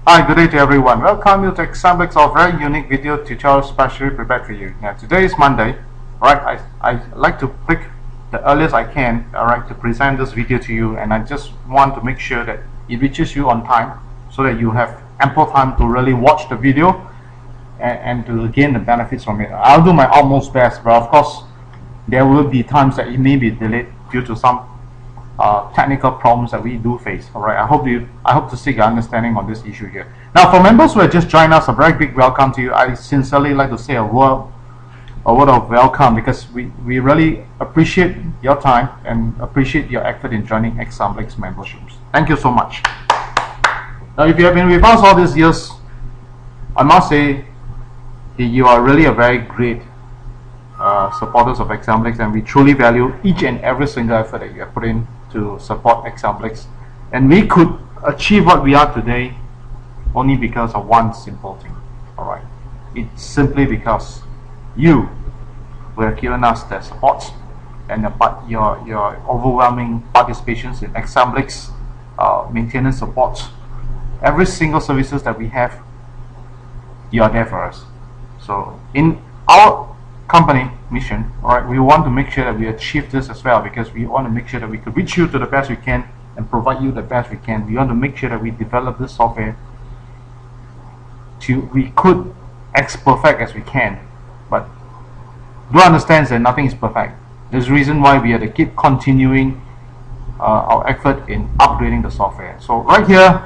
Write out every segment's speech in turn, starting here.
Hi, good day to everyone. Welcome you to Examlex of very unique video tutorial specially prepared for you. Now, today is Monday. Alright, I like to pick the earliest I can, alright, to present this video to you, and I just want to make sure that it reaches you on time so that you have ample time to really watch the video and to gain the benefits from it. I'll do my utmost best, but of course there will be times that it may be delayed due to some technical problems that we do face. Alright, I hope to seek your understanding on this issue here. Now, for members who have just joined us, a very big welcome to you. I sincerely like to say a word of welcome, because we really appreciate your time and appreciate your effort in joining Examlex memberships. Thank you so much. Now, if you have been with us all these years, I must say that you are really a very great supporters of Examlex, and we truly value each and every single effort that you have put in to support Examlex. And we could achieve what we are today only because of one simple thing. Alright, it's simply because you were given us the support and your overwhelming participations in Examlex maintenance support. Every single services that we have, you are there for us. So in our company mission, alright, we want to make sure that we achieve this as well, because we want to make sure that we could reach you to the best we can and provide you the best we can. We want to make sure that we develop this software we could as perfect as we can, but do understand that nothing is perfect. There's a reason why we have to keep continuing our effort in upgrading the software. So right here,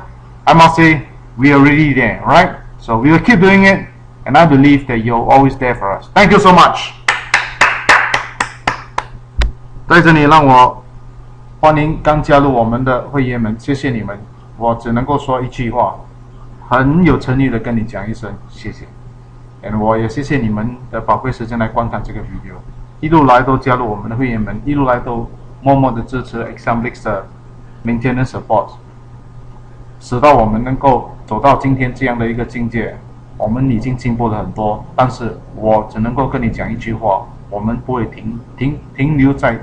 I must say we are already there, right? So we will keep doing it, and I believe that you're always there for us. Thank you so much. 在这里让我欢迎刚加入我们的会员们，谢谢你们。我只能够说一句话，很有诚意的跟你讲一声谢谢。我也谢谢你们的宝贵时间来观看这个 video， 一路来都加入我们的会员们，一路来都默默的支持 Examlex 的 maintenance support， 使到我们能够走到今天这样的一个境界。我们已经进步了很多，但是我只能够跟你讲一句话，我们不会停留在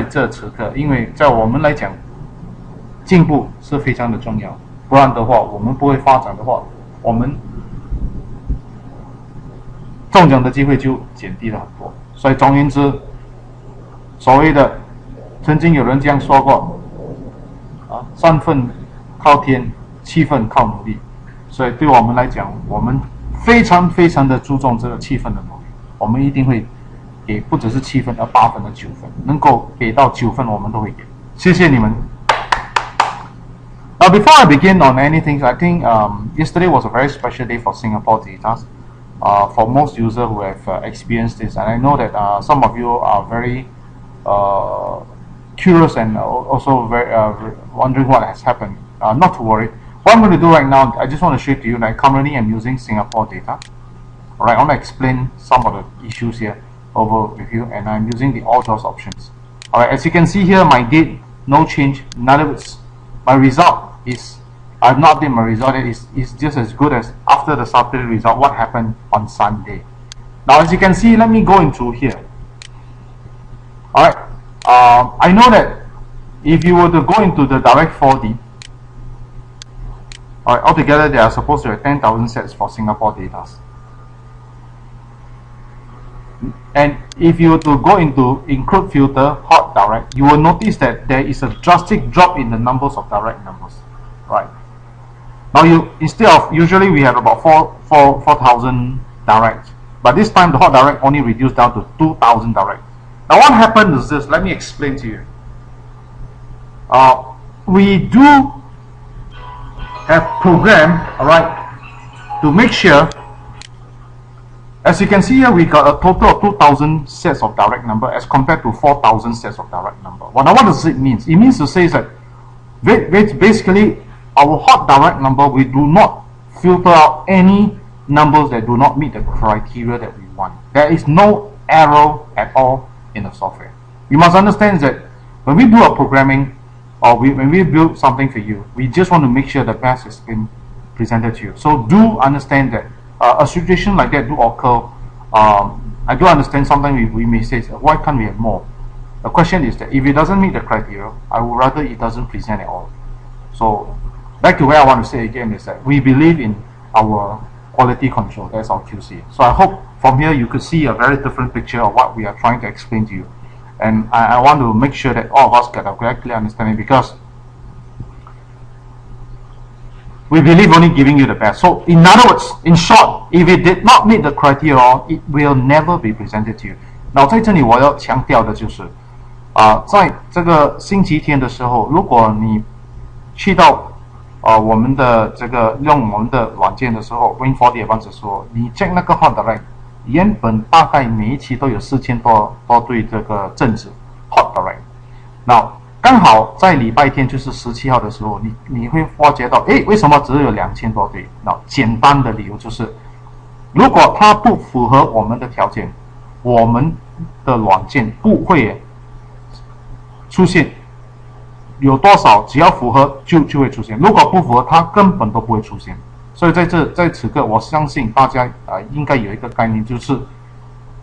这此刻，因为在我们来讲，进步是非常的重要，不然的话，我们不会发展的话，我们中奖的机会就减低了很多。所以总而言之，所谓的曾经有人这样说过三分靠天，七分靠努力。所以对我们来讲，我们非常非常的注重这个7分的努力，我们一定会给不只是7分，而8分和9分，能够给到9分我们都会给。谢谢你们。Now, before I begin on anything, I think yesterday was a very special day for Singapore data. For most users who have experienced this, and I know that some of you are very curious and also very wondering what has happened. Not to worry. What I'm going to do right now, I just want to show to you that currently I'm using Singapore data. Alright, I want to explain some of the issues here over with you, and I'm using the all JAWS options. Alright, as you can see here, my date, no change. In other words, my result is, I've not updated my result, it's just as good as after the Saturday result, what happened on Sunday. Now, as you can see, let me go into here. Alright, I know that if you were to go into the direct 4D, alright, altogether there are supposed to have 10,000 sets for Singapore data. And if you were to go into include filter hot direct, you will notice that there is a drastic drop in the numbers of direct numbers. Right. Now instead of usually we have about 4,000 direct, but this time the hot direct only reduced down to 2,000 direct. Now what happened is this. Let me explain to you. We do have program, alright, to make sure. As you can see here, we got a total of 2,000 sets of direct number as compared to 4,000 sets of direct number. Well, now what does it mean? It means to say that basically our hot direct number, we do not filter out any numbers that do not meet the criteria that we want. There is no error at all in the software. You must understand that when we do a programming or when we build something for you, we just want to make sure the best has been presented to you. So do understand that a situation like that do occur. I do understand sometimes we may say, why can't we have more? The question is that if it doesn't meet the criteria, I would rather it doesn't present at all. So back to where I want to say again is that we believe in our quality control. That's our QC. So I hope from here you could see a very different picture of what we are trying to explain to you. And I want to make sure that all of us get a very clear understanding, because we believe only giving you the best. So in other words, in short, if it did not meet the criteria, it will never be presented to you. 那在这里我要强调的就是在这个星期天的时候，如果你去到我们的这个用我们的软件的时候 Win4D 的时候，你 check 那个 hot direct， 原本大概每一期都有4000多对这个正值 hot direct。那刚好在礼拜天就是17号的时候，你会发觉到，为什么只有2000多对？那简单的理由就是，如果它不符合我们的条件，我们的软件不会出现。有多少只要符合就会出现，如果不符合它根本都不会出现。所以在此刻，我相信大家应该有一个概念，就是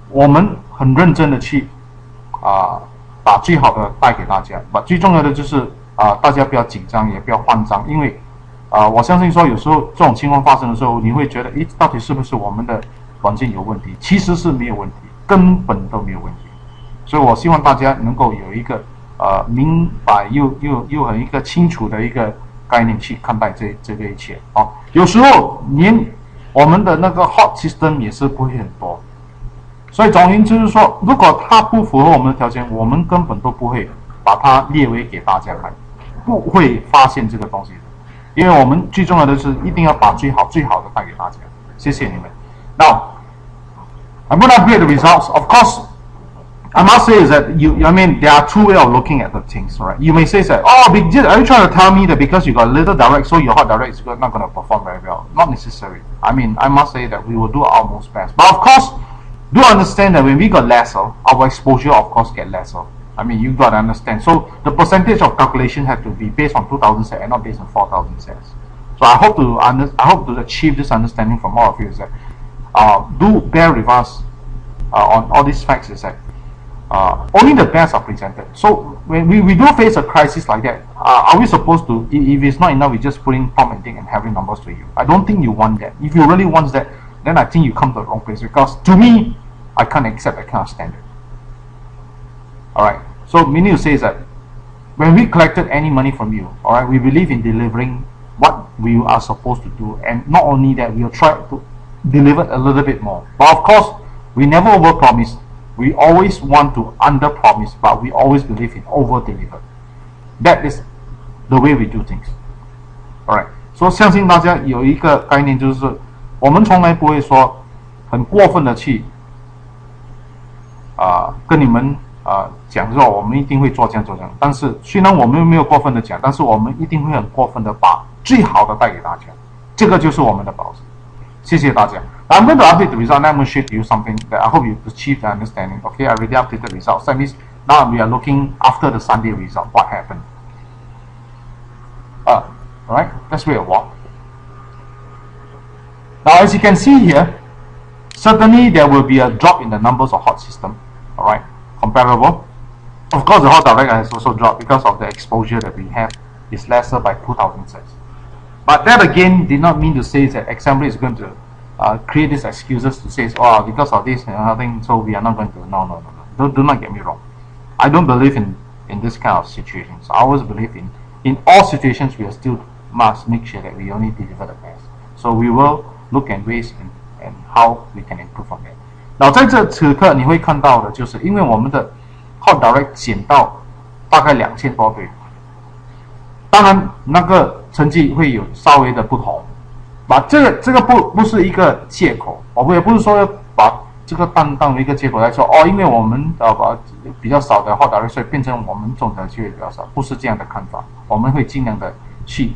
我们很认真的去把最好的带给大家。最重要的就是大家不要紧张，也不要慌张，因为我相信说有时候这种情况发生的时候，你会觉得到底是不是我们的软件有问题？其实是没有问题，根本都没有问题。所以我希望大家能够有一个明白又很一个清楚的一个概念去看待这个一切。有时候连我们的那个 hot system 也是不会很多。所以总而言之就是说，如果它不符合我们的条件，我们根本都不会把它列为给大家看，不会发现这个东西的。因为我们最重要的是一定要把最好的带给大家。谢谢你们。Now, I'm going to upgrade the results. Of course, I must say is that I mean, there are two ways of looking at the things, right? You may say that, are you trying to tell me that because you got a little direct, so your hot direct is not going to perform very well? Not necessary. I mean, I must say that we will do our most best. But of course, do understand that when we got lesser, our exposure of course get lesser. I mean, you got to understand. So the percentage of calculation has to be based on 2,000 sets and not based on 4,000 sets. So I hope to achieve this understanding from all of you is that do bear with us on all these facts is that only the best are presented. So when we do face a crisis like that, are we supposed to, if it's not enough, we just put in Tom and Dick and having numbers to you? I don't think you want that. If you really want that, then I think you come to the wrong place, because to me, I can't accept that kind of standard. Alright, so meaning to say is that when we collected any money from you, alright, we believe in delivering what we are supposed to do, and not only that, we will try to deliver a little bit more. But of course, we never overpromise. We always want to under-promise, but we always believe in over-deliver. That is the way we do things. Alright, so 相信大家有一个概念，就是我们从来不会说很过分的去跟你们讲说我们一定会做这样。但是虽然我们没有过分的讲，但是我们一定会很过分的把最好的带给大家。这个就是我们的保证。谢谢大家。I'm going to update the result. Now I'm going to share to you something that I hope you achieve the understanding. Okay, I already updated the results. That means now we are looking after the Sunday result. What happened? Alright, let's wait a while. Now, as you can see here, certainly there will be a drop in the numbers of hot system. Alright, comparable. Of course, the hot direct has also dropped because of the exposure that we have is lesser by 2,000 sets. But that again did not mean to say that assembly is going to create these excuses to say, oh, because of this and nothing, so we are not going to. No. Do not get me wrong. I don't believe in this kind of situations. I always believe in all situations we still must make sure that we only deliver the best. So we will look at ways and how we can improve on that. 然后在这此刻你会看到的就是，因为我们的 hot direct 减到大概2000多对，当然那个成绩会有稍微的不同。这个不是一个借口，我也不是说要把这个当为一个借口来说因为我们比较少的hot direct，所以变成我们总的机会比较少，不是这样的看法。我们会尽量的去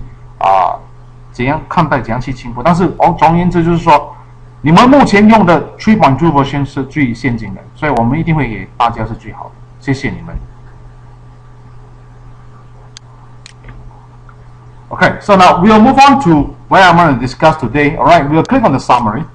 怎样看待，怎样去进步。但是总而言之就是说，你们目前用的 3.2 version 是最先进的，所以我们一定会给大家是最好的。谢谢你们。Okay, so now we'll move on to where I'm going to discuss today. Alright, we'll click on the summary.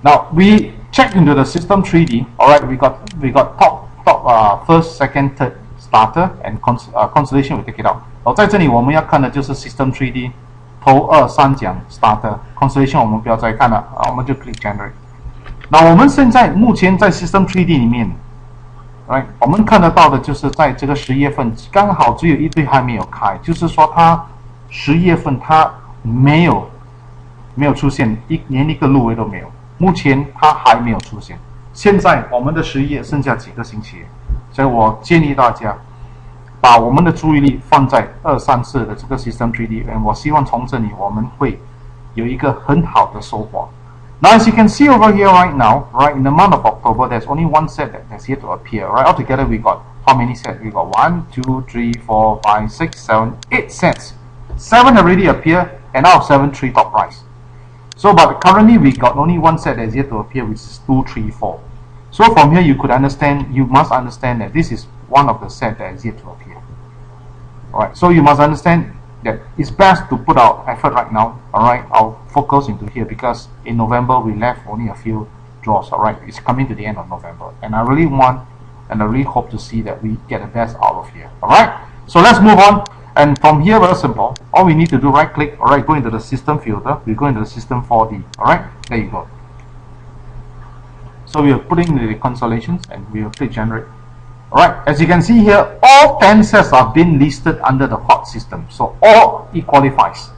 Now we check into the system 3D. Alright, we got top, first, second, third starter and constellation will take it out。然后在这里我们要看的就是 System 3D 头2、3奖 starter constellation 我们不要再看了我们就 click generate。那我们现在目前在 System 3D 里面 ，right， 我们看得到的就是在这个10月份刚好只有一对还没有开，就是说它10月份它没有出现，连一个入围都没有，目前它还没有出现。现在我们的10月剩下几个星期，所以我建议大家把我们的注意力放在2、3、4的这个 System 3D， 我希望从这里我们会有一个很好的收获。Now, as you can see over here right now, right, in the month of October, there's only one set that's yet to appear, right? Altogether, we got how many sets? We got 1, 2, 3, 4, 5, 6, 7, 8 sets. 7 already appear, and out of 7, 3 top prize. So, but currently, we got only one set that's yet to appear, which is 2, 3, 4. So, from here, you must understand that this is one of the sets that is yet to appear. Alright, so you must understand that it's best to put our effort right now, alright, our focus into here, because in November we left only a few draws, alright, it's coming to the end of November, and I really want and I really hope to see that we get the best out of here, alright. So let's move on, and from here very simple, all we need to do, right click, alright, go into the system filter, we go into the system 4D, alright, there you go. So we are putting the constellations and we will click generate. Alright, as you can see here, all 10 sets are being listed under the hot system, so all it qualifies.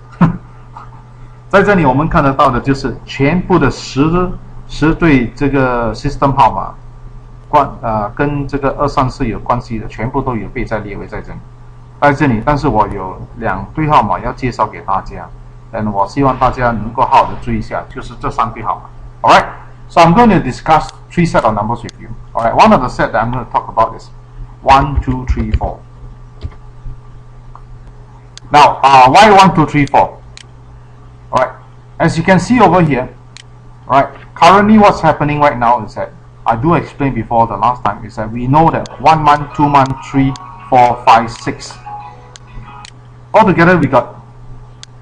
在这里我们看得到的就是全部的10对这个 system 号码跟这个2、3、4有关系的，全部都有被列为在这里。但是我有2对号码要介绍给大家，我希望大家能够好好的注意一下，就是这3对号码。Alright, so I'm going to discuss 3 sets of numbers with you. Alright, one of the sets that I'm going to talk about is 1, 2, 3, 4. Now, why 1, 2, 3, 4? Alright, as you can see over here, right, currently what's happening right now is that, I do explain before the last time, is that we know that 1 month, 2 month, 3, 4, 5, 6. Altogether we got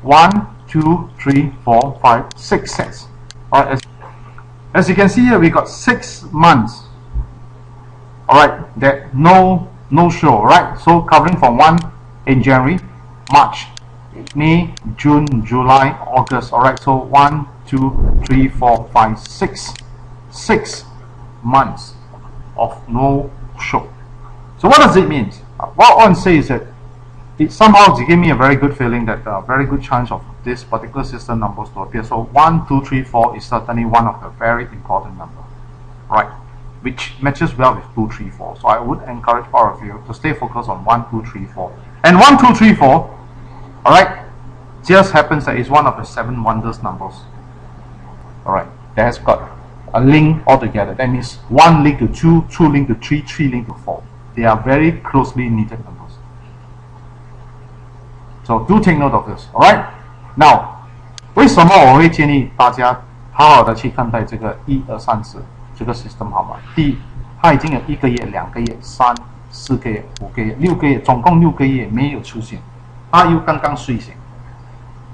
1, 2, 3, 4, 5, 6 sets. Alright, as you can see here, we got 6 months. Alright, that no show, right? So covering from 1 in January, March, May, June, July, August. Alright, so 1, 2, 3, 4, 5, 6 months of no show. So what does it mean? What I want to say is that it somehow gave me a very good feeling that a very good chance of this particular system numbers to appear. So 1, 2, 3, 4 is certainly one of the very important numbers, right? Which matches well with 2, 3, 4. So I would encourage all of you to stay focused on 1, 2, 3, 4. And 1, 2, 3, 4, alright, just happens that it's one of the 7 wonders numbers. Alright, that has got a link altogether. That means 1 link to 2, 2 link to 3, 3 link to 4. They are very closely knitted numbers. So do take note of this. Alright, now 为什么我会建议大家好好的去看待这个1、2、3、4这个 system 号码？第一，它已经有1个月、2个月、3、4个月、5个月、6个月，总共6个月没有出现，它又刚刚睡醒。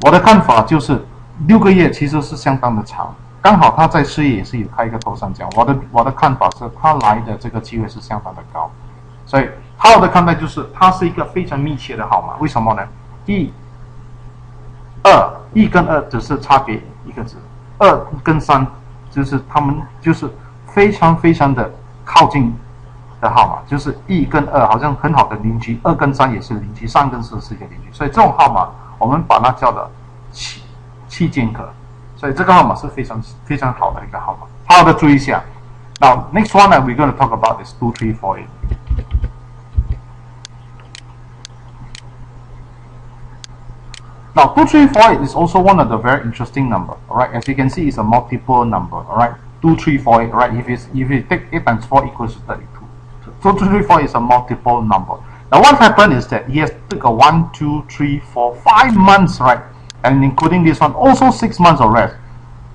我的看法就是6个月其实是相当的长，刚好它在4月也是有开一个头3奖。我的看法是它来的这个机会是相当的高，所以好好的看待就是它是一个非常密切的号码。为什么呢？1跟2只是差别一个字，2跟3就是它们就是非常非常的靠近的号码，就是1跟2好像很好的邻居，2跟3也是邻居，3跟4是一个邻居，所以这种号码我们把它叫的气间隔，所以这个号码是非常非常好的一个号码，好好的注意一下。Now next one that we're going to talk about is 2, 3, 4, 8. Now 2, 3, 4, 8 is also one of the very interesting number. Alright, as you can see, it's a multiple number. Alright, 2, 3, 4, 8. Right, if you take 8 times 4 equals to 32. So 2, 3, 4 is a multiple number. Now what happened is that he has took a 1, 2, 3, 4, 5 months, right, and including this one, also 6 months of rest.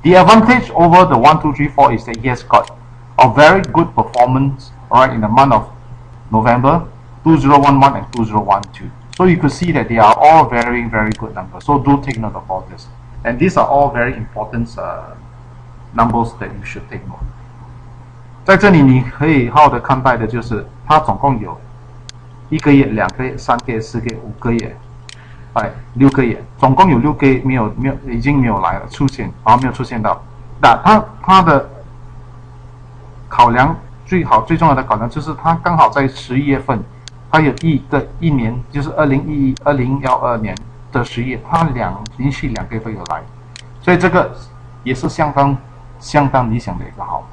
The advantage over the 1, 2, 3, 4 is that he has got a very good performance, alright, in the month of November, 2011 and 2012. So you could see that they are all very, very good numbers. So do take note of all this. And these are all very important numbers that you should take note. 在这里你可以好好的看待的就是它总共有1个月、2个月、3个月、4个月、5个月，哎，6个月，总共有6个月没有已经没有来了，没有出现到。那它的考量最重要的考量就是它刚好在11月份，它有一年就是2012年的11月，它连续2个月都有来，所以这个也是相当理想的一个号码。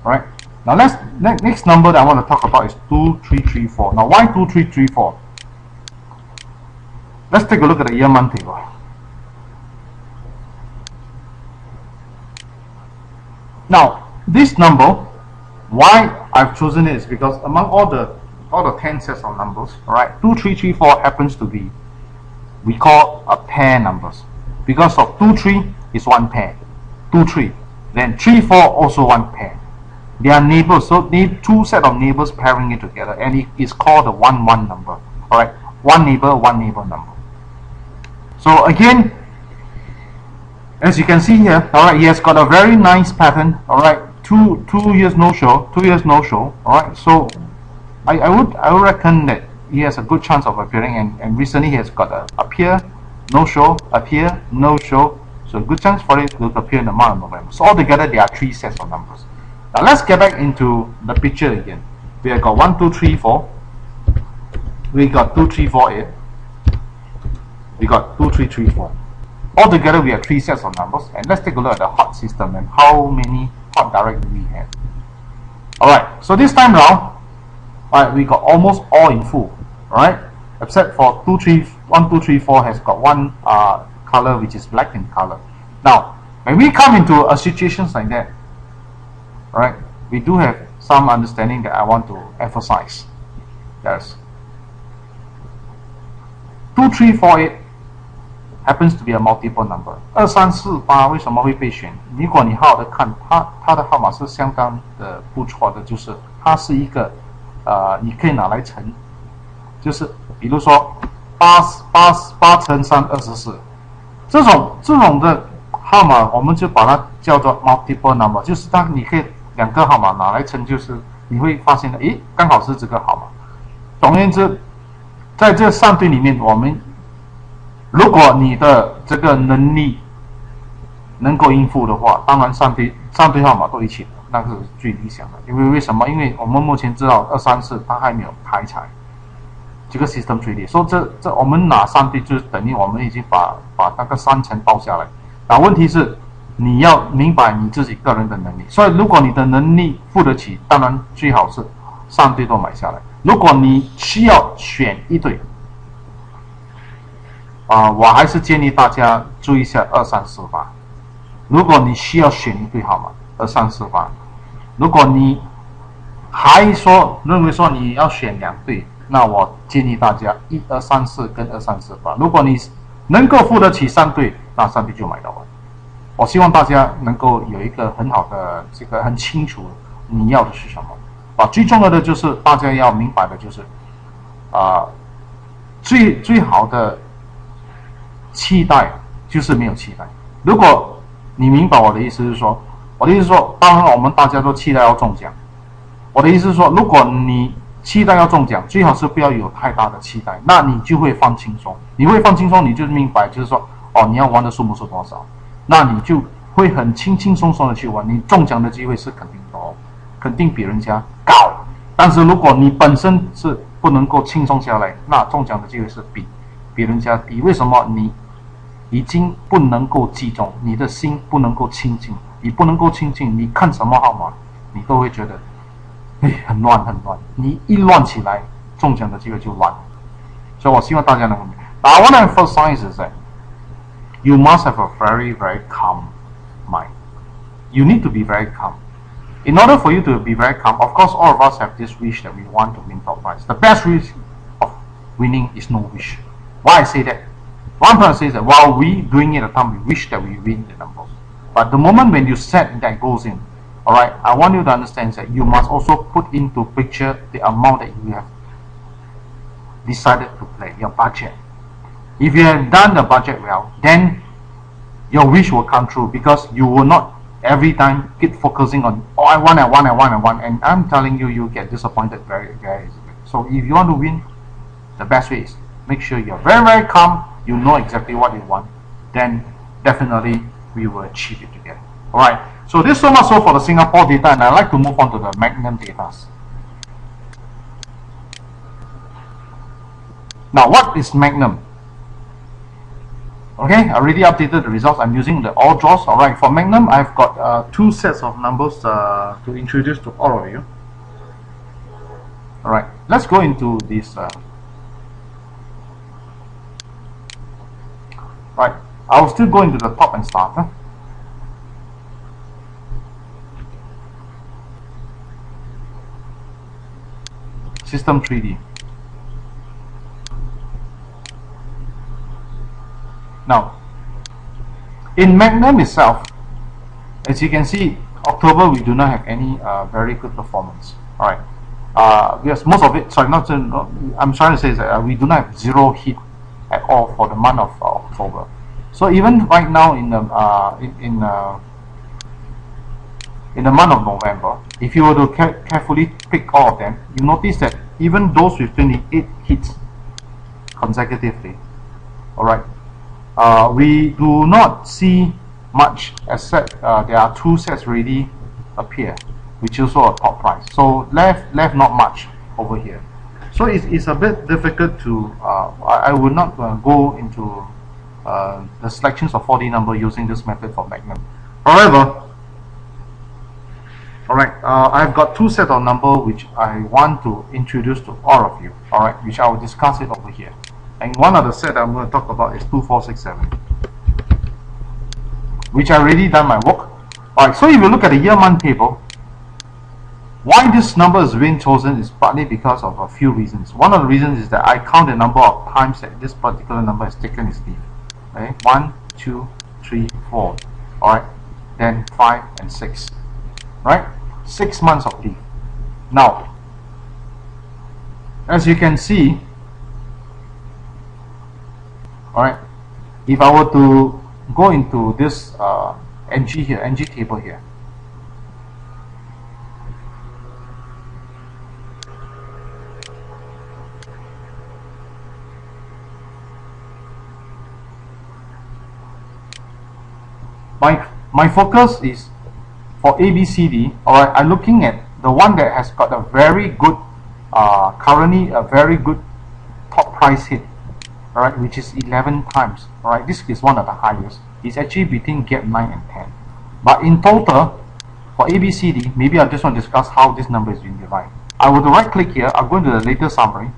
Alright, now next number that I want to talk about is 2334. Now why 2334? Let's take a look at the year month table. Now this number, why I've chosen it is because among all the 10 sets of numbers, alright, 2334 happens to be, we call a pair numbers, because of 23 is one pair, 23, then 34 also one pair. They are neighbors, so need 2 set of neighbors pairing it together, and it is called a 1-1 number. Alright, one neighbor number. So again, as you can see here, alright, he has got a very nice pattern. Alright, two years no show. Alright, so I would reckon that he has a good chance of appearing, and recently he has got a appear, no show, appear, no show. So good chance for it to appear in the month of November. So altogether there are 3 sets of numbers. Now let's get back into the picture again. We have got 1, 2, 3, 4. We got 2, 3, 4, 8. We got 2, 3, 3, 4. Altogether we have 3 sets of numbers. And let's take a look at the hot system and how many hot direct do we have. Alright, so this time round, alright, we got almost all in full. Alright, except for 1, 2, 3, 4 has got one color which is black in color. Now, when we come into a situation like that, alright, we do have some understanding that I want to emphasize. Yes. 2, 3, 4, 8 happens to be a multiple number. 2, 3, 4, 8为什么会被选？如果你好好的看，它的号码是相当的不错的，就是它是一个你可以拿来乘，就是比如说8乘3 24，这种的号码我们就把它叫做 multiple number， 就是你可以2个号码拿来乘，就是你会发现的，诶，刚好是这个号码。总而言之，在这3对里面，如果你的这个能力能够应付的话，当然3对号码都一起的，那是最理想的。因为为什么？因为我们目前知道2、3、4它还没有开采这个 system 3D， 所以这我们拿3对就等于我们已经把那个3层包下来。那问题是你要明白你自己个人的能力，所以如果你的能力付得起，当然最好是3对都买下来。如果你需要选一对，我还是建议大家注意一下2、3、4、8。如果你需要选一对号码2、3、4、8，如果你还认为说你要选2对，那我建议大家1、2、3、4跟2、3、4、8。如果你能够付得起3对，那3对就买到了。我希望大家能够有一个很好的这个很清楚你要的是什么。最重要的就是大家要明白的就是最好的期待就是没有期待。如果你明白我的意思是说，当然我们大家都期待要中奖。我的意思是说，如果你期待要中奖，最好是不要有太大的期待，那你就会放轻松。你会放轻松，你就明白就是说，你要玩的数目是多少，那你就会很轻轻松松的去玩，你中奖的机会是肯定的肯定比人家高。但是如果你本身是不能够轻松下来，那中奖的机会是比人家低。为什么？你已经不能够集中，你的心不能够清净，你不能够清净，你看什么号码，你都会觉得，很乱。你一乱起来，中奖的机会就乱。所以我希望大家能够明白。I want to emphasize is that you must have a very, very calm mind. You need to be very calm. In order for you to be very calm, of course, all of us have this wish that we want to win top prize. The best wish of winning is no wish. Why I say that? One person says that while we doing it at the time, we wish that we win the numbers. But the moment when you set that goes in, alright, I want you to understand that you must also put into picture the amount that you have decided to play, your budget. If you have done the budget well, then your wish will come true because you will not every time keep focusing on, I want, and I'm telling you, you get disappointed very, very easily. So if you want to win, the best way is make sure you're very calm, you know exactly what you want, then definitely we will achieve it together. Alright, so this is so much so for the Singapore data, and I'd like to move on to the Magnum data. Now, what is Magnum? Okay, I already updated the results. I'm using the all draws. Alright, for Magnum, I've got 2 sets of numbers to introduce to all of you. Alright, let's go into this. Right, I'll still go into the top and start. System 3D. Now, in Magnum itself, as you can see, October we do not have any very good performance. Alright, yes, most of it. Sorry, I'm trying to say is that we do not have 0 hit at all for the month of October. So even right now in the month of November, if you were to carefully pick all of them, you notice that even those with 28 hits consecutively, alright, we do not see much, except there are 2 sets already appear, which is also a top price. So left not much over here. So it's a bit difficult to, I would not go into the selections of 4D number using this method for Magnum. However, alright, I've got 2 sets of number which I want to introduce to all of you, alright, which I will discuss it over here. And one of the set I'm going to talk about is 2467, which I already done my work. Alright, so if you look at the year-month table, why this number is being chosen is partly because of a few reasons. One of the reasons is that I count the number of times that this particular number has taken its leave. Okay, 1, 2, 3, 4. Alright, then 5 and 6. Right? 6 months of leave. Now, as you can see, alright, if I were to go into this NG here, NG table here, my focus is for ABCD. Alright, I'm looking at the one that has got a very good, currently a very good top price hit, alright, which is 11 times. Alright, this is one of the highest. It's actually between gap 9 and 10. But in total, for ABCD, maybe I just want to discuss how this number is being derived. I will right click here, I'll go into the latest summary.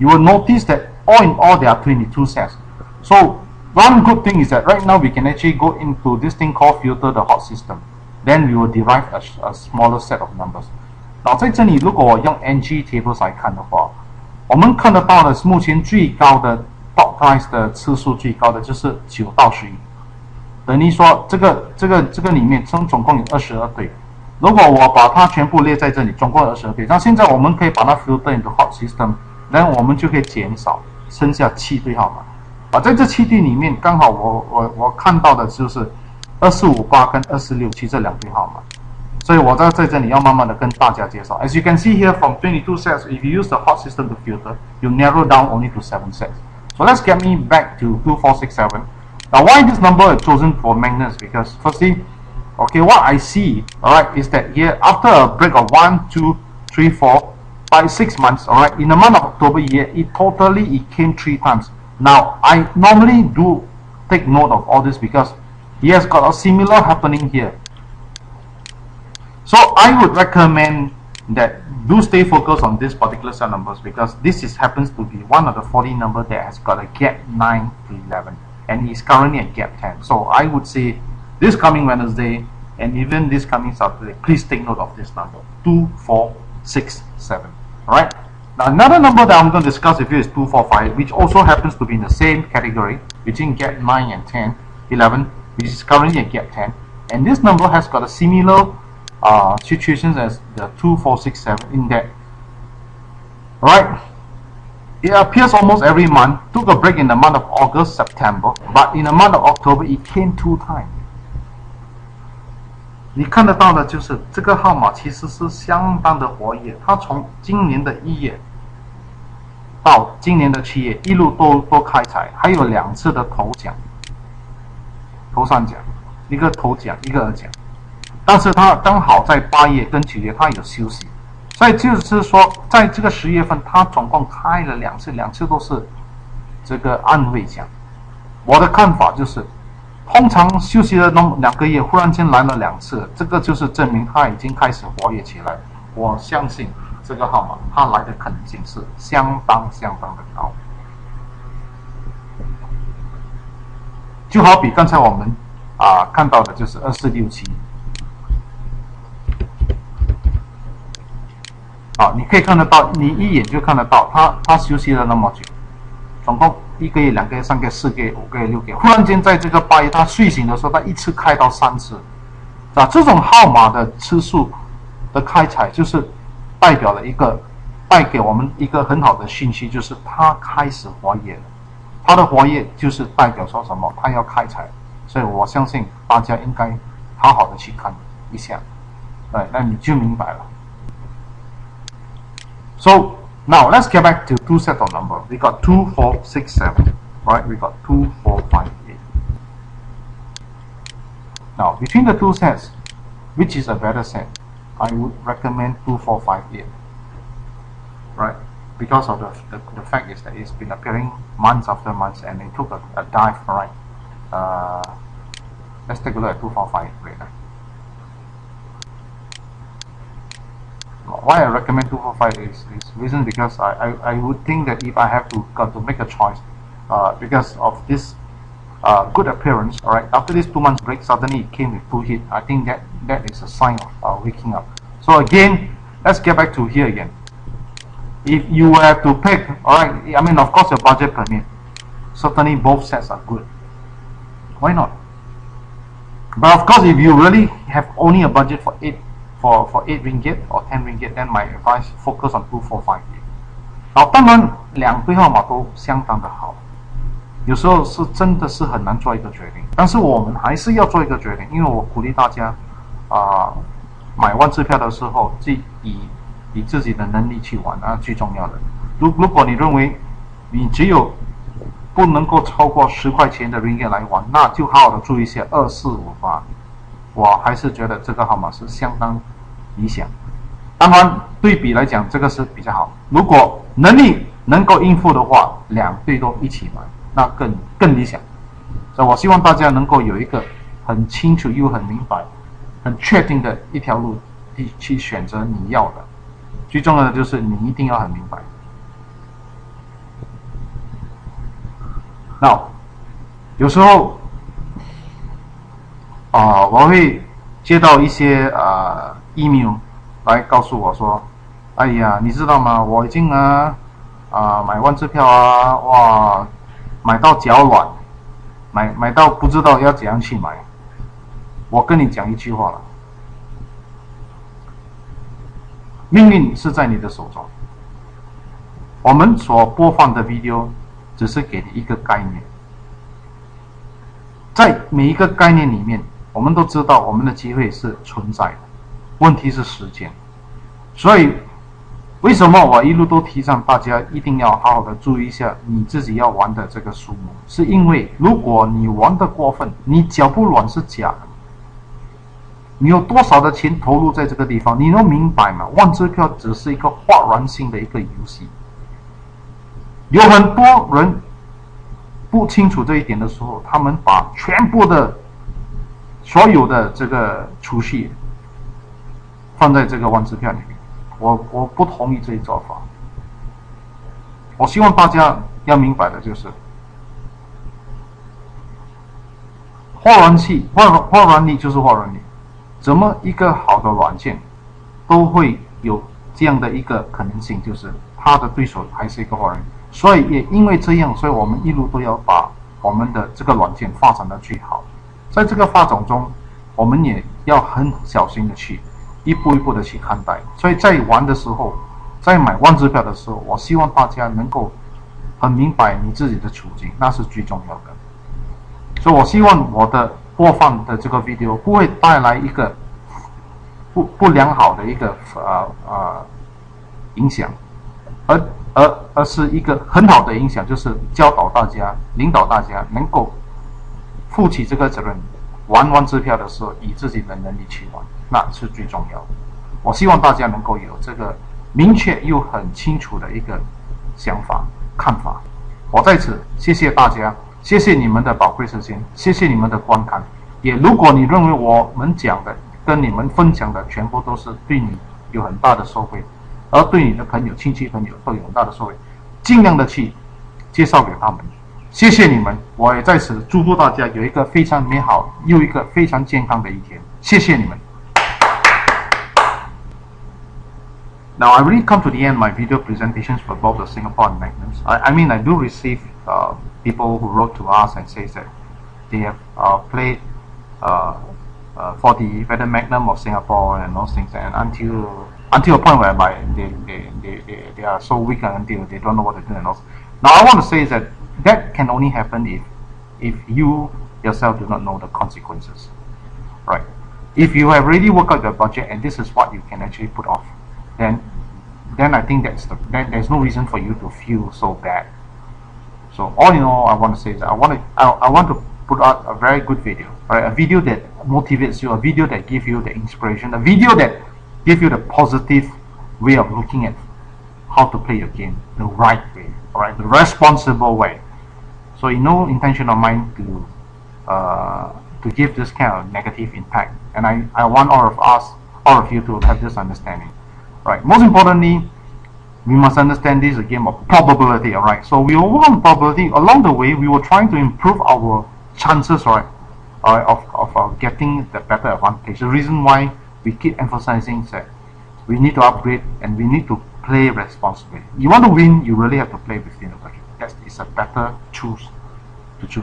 You will notice that all in all there are 22 sets. So one good thing is that right now we can actually go into this thing called filter the hot system. Then we will derive a smaller set of numbers. 然后在这里，如果我用 NG tables 来看的话，我们看得到的是目前最高的 top price 的次数最高的就是9到11，等于说这个里面总共有22对。如果我把它全部列在这里，总共有22对。那现在我们可以把它 filter into hot system， 然后我们就可以减少，剩下7对号码。在这7对里面，刚好我看到的就是2458跟2467这2对号码。所以我在这里要慢慢的跟大家介绍。As you can see here, from 22 sets, if you use the hot system to filter, you narrow down only to 7 sets. So let's get me back to 2467. Now, why this number is chosen for magnets? Because firstly, okay, what I see, alright, is that here after a break of 1, 2, 3, 4, 5, 6 months, alright, in the month of October here, it came 3 times. Now, I normally do take note of all this because he has got a similar happening here. So I would recommend that do stay focused on this particular set of numbers because this happens to be one of the 40 number that has got a gap 9 to 11 and is currently at gap 10. So I would say this coming Wednesday and even this coming Saturday, please take note of this number 2467. Alright. Now another number that I'm going to discuss with you is 245, which also happens to be in the same category between gap 9 and 10, 11, which is currently at gap 10. And this number has got a similar situations as the 2467 in that, right? It appears almost every month. Took a break in the month of August, September, but in the month of October it came 2 times. 你看得到的就是这个号码其实是相当的活跃，它从今年的1月到今年的7月一路都开采，还有2次的头上奖，一个头奖一个二奖，但是它刚好在8月跟9月它有休息，所以就是说在这个10月份它总共开了2次，2次都是这个安慰奖。我的看法就是，通常休息了2个月，忽然间来了2次，这个就是证明它已经开始活跃起来。我相信这个号码它来的可能性是相当的高。就好比刚才我们看到的就是2467，你可以看得到，你一眼就看得到，它休息了那么久，总共1个月、2个月、3个月、4个月、5个月、6个月，忽然间在这个8月，它睡醒的时候，它一次开到3次，这种号码的次数的开采，就是代表了带给我们一个很好的信息，就是它开始活跃了。它的活跃就是代表说什么？它要开采，所以我相信大家应该好好的去看一下，对，那你就明白了。So now let's get back to 2 sets of number. We got 2, 4, 6, 7. Right? We got 2, 4, 5, 8. Now between the 2 sets, which is a better set? I would recommend 2, 4, 5, 8. Right? Because of the fact is that it's been appearing months after months, and it took a dive. Right? Let's take a look at 2, 4, 5 right now. Why I recommend 2, 4, 5 is reason because I would think that if I have to make a choice, because of this good appearance, alright, after this 2 months break, suddenly it came with full hit. I think that is a sign of waking up. So again, let's get back to here again. If you have to pick, alright, I mean, of course your budget permit, certainly both sets are good. Why not? But of course, if you really have only a budget for 8 ringgit or 10 ringgit, then my advice focus on 2, 4, 5 8. 当然2对号码都相当的好，有时候是真的是很难做一个决定，但是我们还是要做一个决定，因为我鼓励大家买万支票的时候，以自己的能力去玩最重要的。如果你认为你只有不能够超过10块钱的 ringgit 来玩，那就好好的注意一下2458。我还是觉得这个号码是相当理想。当然对比来讲，这个是比较好。如果能力能够应付的话，2队都一起买，那更理想。所以我希望大家能够有一个很清楚又很明白、很确定的一条路去选择你要的。最重要的就是你一定要很明白。那有时候我会接到一些email 来告诉我说，哎呀，你知道吗？我已经买万支票哇，买到脚软，买到不知道要怎样去买。我跟你讲一句话了，命运是在你的手中。我们所播放的 video 只是给你一个概念，在每一个概念里面，我们都知道我们的机会是存在的，问题是时间。所以为什么我一路都提倡大家一定要好好的注意一下你自己要玩的这个数目，是因为如果你玩得过分，你脚不软是假的。你有多少的钱投入在这个地方，你都明白嘛？万支票只是一个哗然性的一个游戏，有很多人不清楚这一点的时候，他们把全部的所有的这个储蓄放在这个万支票里面。我不同意这一做法。我希望大家要明白的就是哗然力就是哗然力，怎么一个好的软件都会有这样的一个可能性，就是他的对手还是一个哗然力。所以也因为这样，所以我们一路都要把我们的这个软件发展的最好。在这个发展中，我们也要很小心的去一步一步的去看待。所以在玩的时候，在买万支票的时候，我希望大家能够很明白你自己的处境，那是最重要的。所以我希望我的播放的这个 video 不会带来一个不良好的一个影响，而而是一个很好的影响，就是教导大家、领导大家能够负起这个责任，玩支票的时候以自己的能力去玩，那是最重要的。我希望大家能够有这个明确又很清楚的一个想法、看法。我在此谢谢大家，谢谢你们的宝贵时间，谢谢你们的观看。也如果你认为我们讲的跟你们分享的全部都是对你有很大的受惠，而对你的朋友、亲戚朋友都有很大的受惠，尽量的去介绍给他们。谢谢你们，我也在此祝福大家有一个非常美好又一个非常健康的一天。谢谢你们。Now I really come to the end of my video presentations for both the Singapore and Magnums. I mean I do receive people who wrote to us and says that they have played for the whether Magnum or Singapore and those things, and until a point whereby they are so weak until they don't know what to do and all. Now I want to say that can only happen if you yourself do not know the consequences, right? If you have already worked out your budget and this is what you can actually put off, then I think there's no reason for you to feel so bad. So all in all, I want to say that I want to put out a very good video, right? A video that motivates you, a video that gives you the inspiration, a video that gives you the positive way of looking at how to play your game the right way, alright, the responsible way. So no intention of mine to give this kind of negative impact, and I want all of you to have this understanding. Right. Most importantly, we must understand this is a game of probability. Alright. So we want probability. Along the way, we were trying to improve our chances, right, of getting the better advantage. The reason why we keep emphasizing that we need to upgrade and we need to play responsibly. You want to win, you really have to play within the budget. That is a better choose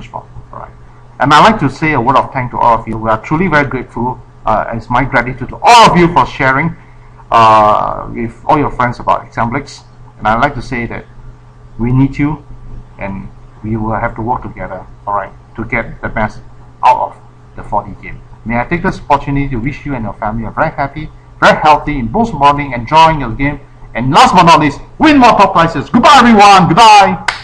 from. Alright. And I'd like to say a word of thanks to all of you. We are truly very grateful. It's my gratitude to all of you for sharing with all your friends about Examblix, and I'd like to say that we need you and we will have to work together, alright, to get the best out of the 4D game. May I take this opportunity to wish you and your family are very happy, very healthy, in both morning, enjoying your game, and last but not least, win more top prizes. Goodbye everyone, goodbye!